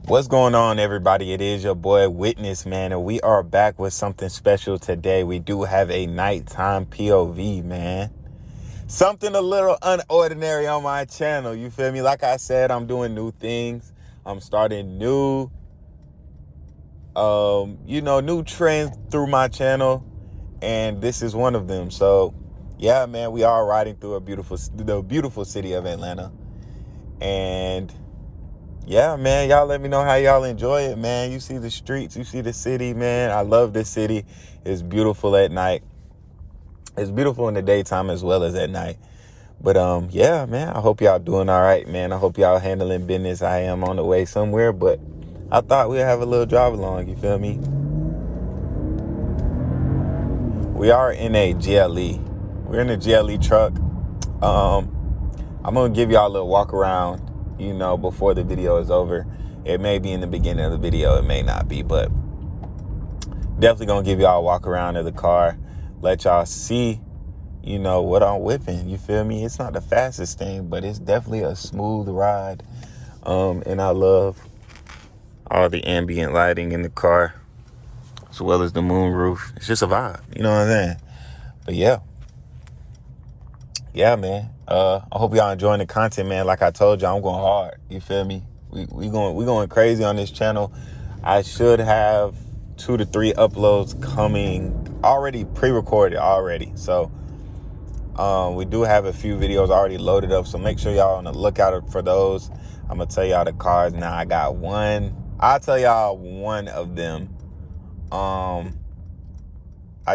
What's going on, everybody? It is your boy Witness, man, and we are back with something special today. We do have a nighttime POV, man. Something a little unordinary on my channel, you feel me? Like I said, I'm doing new things. I'm starting new trends through my channel, and this is one of them. So, yeah, man, we are riding through the beautiful city of Atlanta, and yeah, man, y'all let me know how y'all enjoy it, man. You see the streets, you see the city, man. I love this city. It's beautiful at night. It's beautiful in the daytime as well as at night. But yeah, man, I hope y'all doing all right, man. I hope y'all handling business. I am on the way somewhere, but I thought we'd have a little drive along, you feel me? We are in a GLE. We're in a GLE truck. I'm going to give y'all a little walk around, before the video is over. It may be in the beginning of the video. It may not be, but definitely going to give y'all a walk around of the car. Let y'all see, what I'm whipping. You feel me? It's not the fastest thing, but it's definitely a smooth ride. And I love all the ambient lighting in the car, as well as the moonroof. It's just a vibe. You know what I'm saying? But yeah, man. I hope y'all enjoying the content, man. Like I told you, I'm going hard. You feel me? We going crazy on this channel. I should have 2 to 3 uploads coming already, pre-recorded already. So we do have a few videos already loaded up. So make sure y'all on the lookout for those. I'm gonna tell y'all the cars now. I got one. I'll tell y'all one of them. I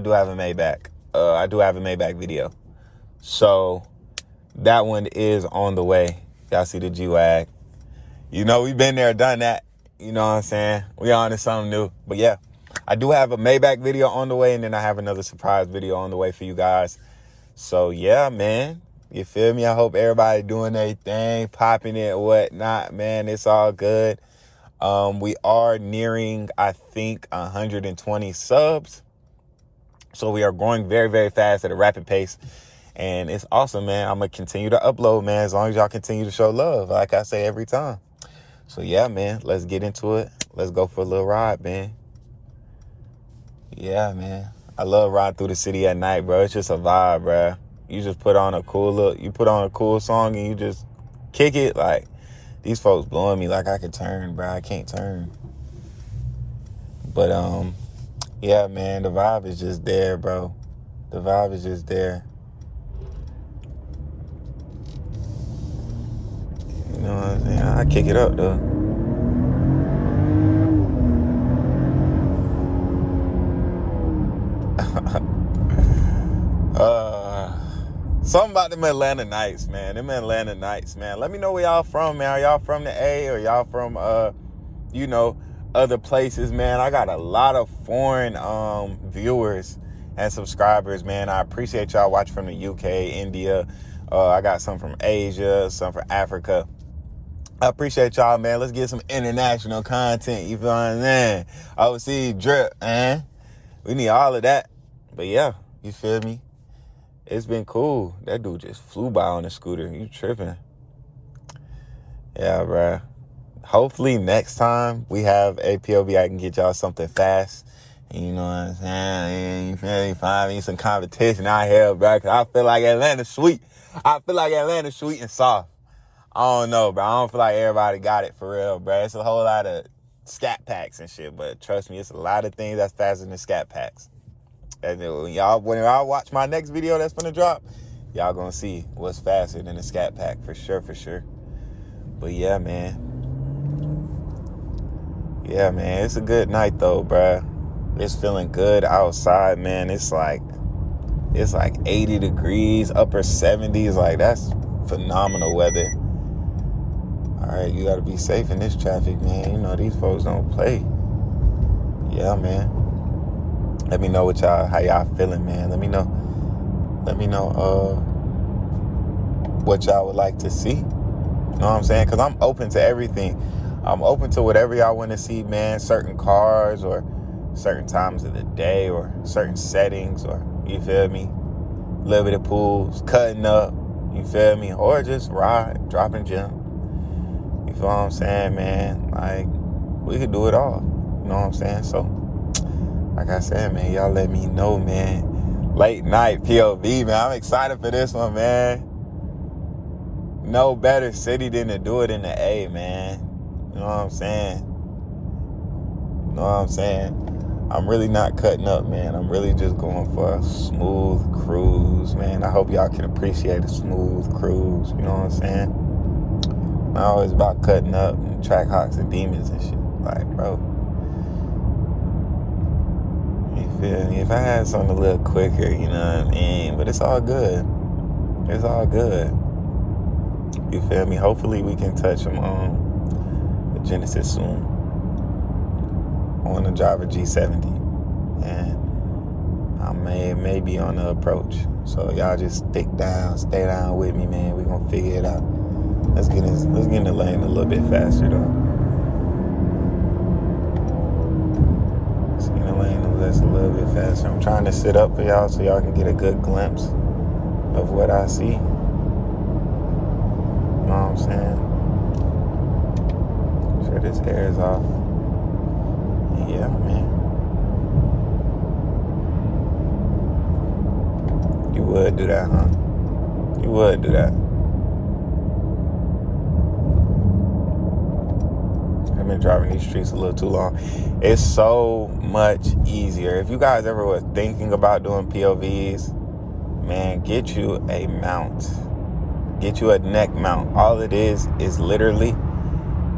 do have a Maybach. I do have a Maybach video. So that one is on the way. Y'all see the G-Wag. We've been there, done that. You know what I'm saying? We on to something new. But yeah, I do have a Maybach video on the way, and then I have another surprise video on the way for you guys. So yeah, man. You feel me? I hope everybody doing their thing, popping it, whatnot, man. It's all good. We are nearing, I think, 120 subs. So we are growing very, very fast at a rapid pace. And it's awesome, man. I'm going to continue to upload, man, as long as y'all continue to show love, like I say every time. So, yeah, man, let's get into it. Let's go for a little ride, man. Yeah, man. I love riding through the city at night, bro. It's just a vibe, bro. You just put on a cool song and you just kick it. Like, these folks blowing me like I can turn, bro. I can't turn. But, yeah, man, the vibe is just there, bro. The vibe is just there. You know what I'm saying? I kick it up, though. Something about them Atlanta nights, man. Let me know where y'all from, man. Are y'all from the A, or y'all from, other places, man? I got a lot of foreign viewers and subscribers, man. I appreciate y'all watching from the UK, India. I got some from Asia, some from Africa. I appreciate y'all, man. Let's get some international content. You feel what I'm saying? Overseas drip, man. We need all of that. But yeah, you feel me? It's been cool. That dude just flew by on the scooter. You tripping? Yeah, bruh. Hopefully next time we have a POV, I can get y'all something fast. And you know what I'm saying? You feel me? Find me some competition out here, bruh. Cause I feel like Atlanta's sweet. And soft. I don't know, bro. I don't feel like everybody got it for real, bro. It's a whole lot of scat packs and shit, but trust me, it's a lot of things that's faster than scat packs. And when y'all watch my next video that's gonna drop, y'all gonna see what's faster than a scat pack for sure. But yeah, man. Yeah, man. It's a good night though, bro. It's feeling good outside, man. It's like 80 degrees, upper 70s. Like, that's phenomenal weather. All right, you gotta be safe in this traffic, man. These folks don't play. Yeah, man. Let me know how y'all feeling, man. Let me know what y'all would like to see. You know what I'm saying? Because I'm open to everything. I'm open to whatever y'all want to see, man. Certain cars, or certain times of the day, or certain settings, or, you feel me? A little bit of pools, cutting up, you feel me? Or just ride, dropping gems. You feel what I'm saying, man? Like, we could do it all. You know what I'm saying? So, like I said, man, y'all let me know, man. Late night POV, man. I'm excited for this one, man. No better city than to do it in the A, man. You know what I'm saying? You know what I'm saying? I'm really not cutting up, man. I'm really just going for a smooth cruise, man. I hope y'all can appreciate a smooth cruise. You know what I'm saying? Not always about cutting up and track hawks and demons and shit. Like, bro, you feel me? If I had something a little quicker, you know what I mean? But it's all good. It's all good. You feel me? Hopefully we can touch them on the Genesis soon. On the Java G70. And I may be on the approach. So y'all just stay down with me, man. We're gonna figure it out. Let's get in the lane a little bit faster though. Let's get in the lane a little bit faster. I'm trying to sit up for y'all so y'all can get a good glimpse of what I see. You know what I'm saying? Sure this air is off. Yeah, man. You would do that, huh? You would do that. I've been driving these streets a little too long. It's so much easier. If you guys ever were thinking about doing POVs, man, get you a mount. Get you a neck mount. All it is literally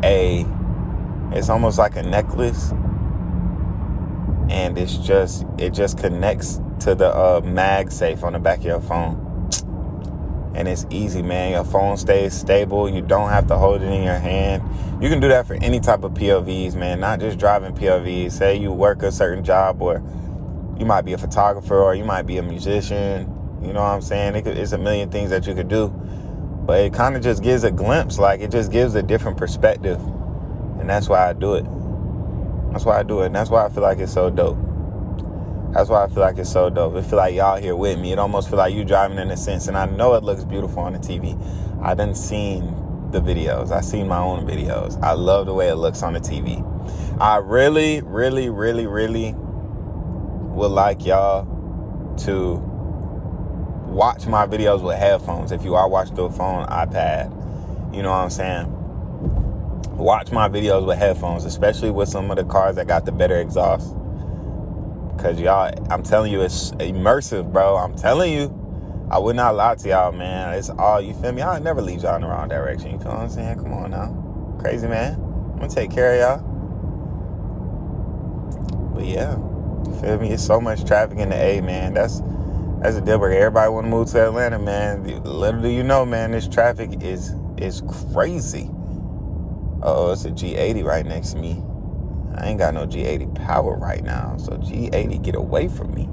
it's almost like a necklace, and it just connects to the MagSafe on the back of your phone. And it's easy, man. Your phone stays stable. You don't have to hold it in your hand. You can do that for any type of POVs, man, not just driving POVs. Say you work a certain job, or you might be a photographer, or you might be a musician. You know what I'm saying? It's a million things that you could do. But it kind of just gives a glimpse. Like, it just gives a different perspective. And that's why I do it. That's why I do it. And that's why I feel like it's so dope. That's why I feel like it's so dope. It feel like y'all here with me. It almost feel like you driving in a sense. And I know it looks beautiful on the TV. I done seen the videos. I seen my own videos. I love the way it looks on the TV. I really, really, really, really would like y'all to watch my videos with headphones. If you are watching through a phone, iPad, you know what I'm saying? Watch my videos with headphones, especially with some of the cars that got the better exhaust. Because y'all, I'm telling you, it's immersive, bro. I'm telling you. I would not lie to y'all, man. It's all, you feel me? I'll never lead y'all in the wrong direction. You feel what I'm saying? Come on now. Crazy, man. I'm going to take care of y'all. But yeah, you feel me? It's so much traffic in the A, man. That's a deal breaker. Everybody want to move to Atlanta, man. Little do you know, man, this traffic is crazy. Oh, it's a G80 right next to me. I ain't got no G80 power right now, so G80 get away from me.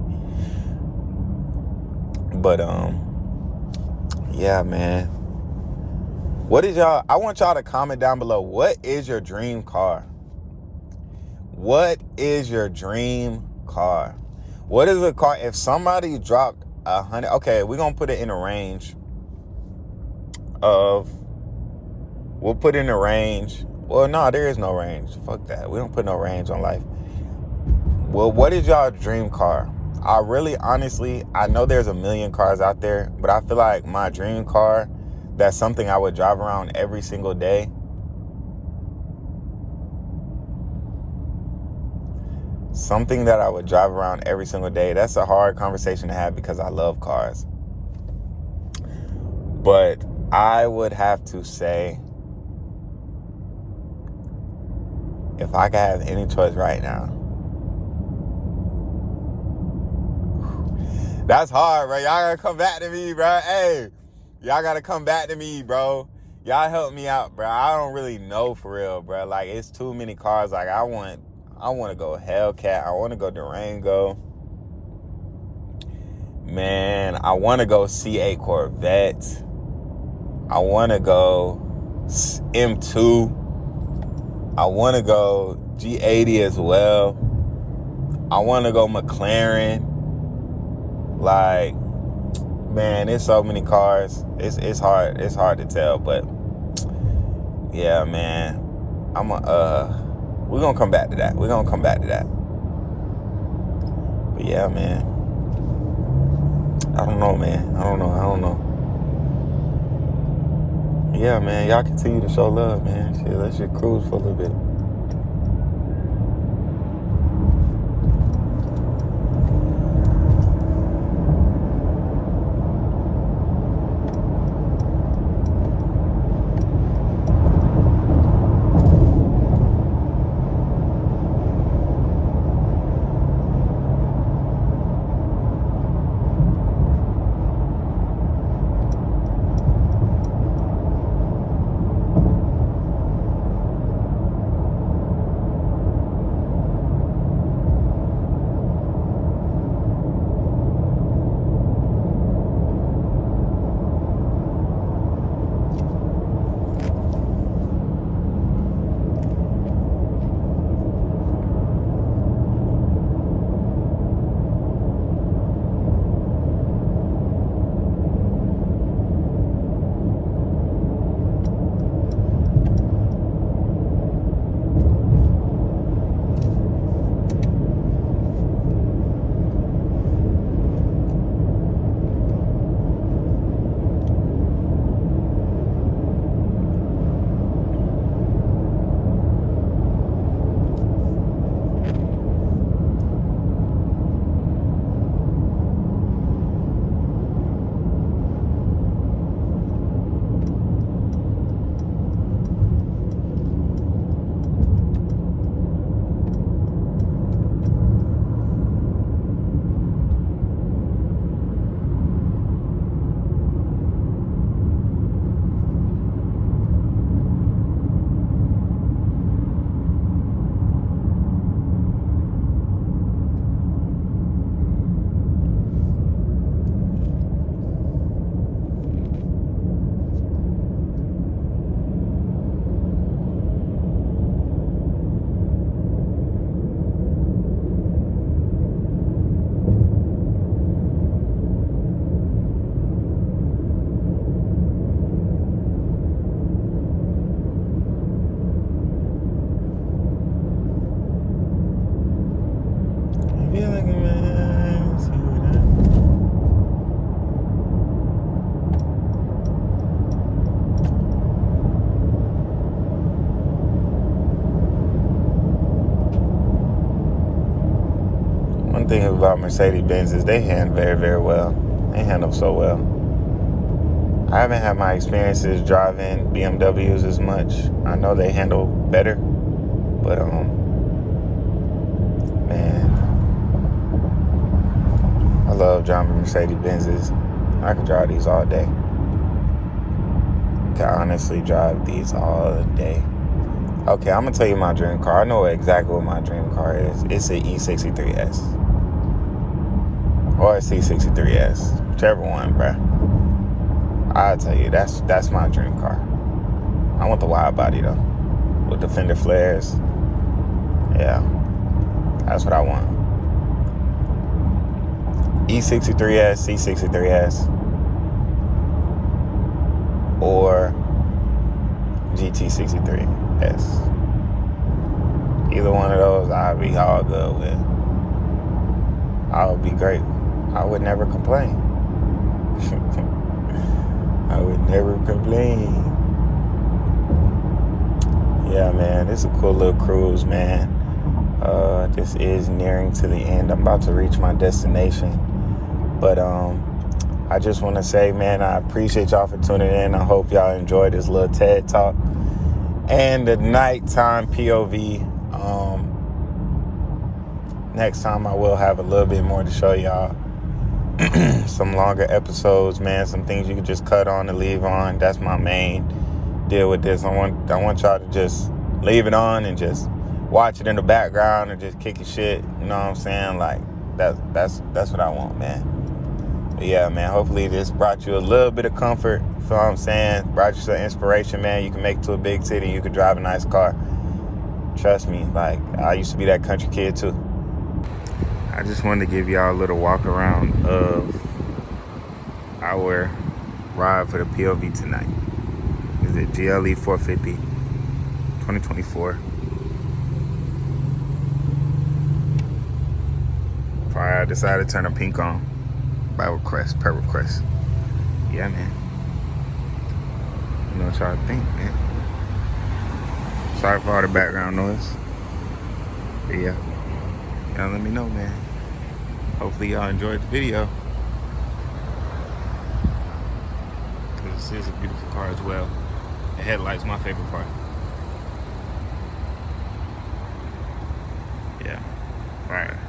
But yeah, man. I want y'all to comment down below. What is your dream car? What is your dream car? What is a car? If somebody dropped 100, okay, we're gonna put it in a range of. We'll put in a range. Well, no, there is no range. Fuck that. We don't put no range on life. Well, what is y'all dream car? I really, honestly, I know there's a million cars out there, but I feel like my dream car, that's something I would drive around every single day. Something that I would drive around every single day. That's a hard conversation to have because I love cars. But I would have to say, if I could have any choice right now. That's hard, bro. Y'all gotta come back to me, bro. Hey, y'all gotta come back to me, bro. Y'all help me out, bro. I don't really know for real, bro. Like, it's too many cars. Like, I want to go Hellcat. I want to go Durango. Man, I want to go C8 Corvette. I want to go M2. I want to go G80 as well. I want to go McLaren. Like, man, there's so many cars. It's hard. It's hard to tell, but yeah, man. We're gonna come back to that. But yeah, man. I don't know, man. I don't know. Yeah, man. Y'all continue to show love, man. Shit, let's just cruise for a little bit. One thing about Mercedes-Benz is they handle very, very well. They handle so well. I haven't had my experiences driving BMWs as much. I know they handle better, but man, I love driving Mercedes-Benzes. I could drive these all day. I can honestly drive these all day. Okay, I'm gonna tell you my dream car. I know exactly what my dream car is. It's an E63S or a C63S, whichever one, bruh. I'll tell you, that's my dream car. I want the wide body though, with the fender flares. Yeah, that's what I want. E63S, C63S, or GT63S. Either one of those, I'll be all good with. I would be great. I would never complain. I would never complain. Yeah, man, this is a cool little cruise, man. This is nearing to the end. I'm about to reach my destination. But I just want to say, man, I appreciate y'all for tuning in. I hope y'all enjoyed this little TED Talk and the nighttime POV. Next time I will have a little bit more to show y'all. Some longer episodes, man. Some things you can just cut on and leave on. That's my main deal with this. I want y'all to just leave it on and just watch it in the background and just kick your shit. You know what I'm saying? Like that's what I want, man. But yeah, man. Hopefully this brought you a little bit of comfort. You feel what I'm saying? Brought you some inspiration, man. You can make it to a big city. You can drive a nice car. Trust me. Like, I used to be that country kid too. I just wanted to give y'all a little walk around of our ride for the POV tonight. Is it GLE 450 2024 decided to turn the pink on by request, per request. Yeah, man. You know what y'all think, man. Sorry for all the background noise. But yeah, y'all let me know, man. Hopefully y'all enjoyed the video. This is a beautiful car as well. The headlight's my favorite part. Yeah. All right.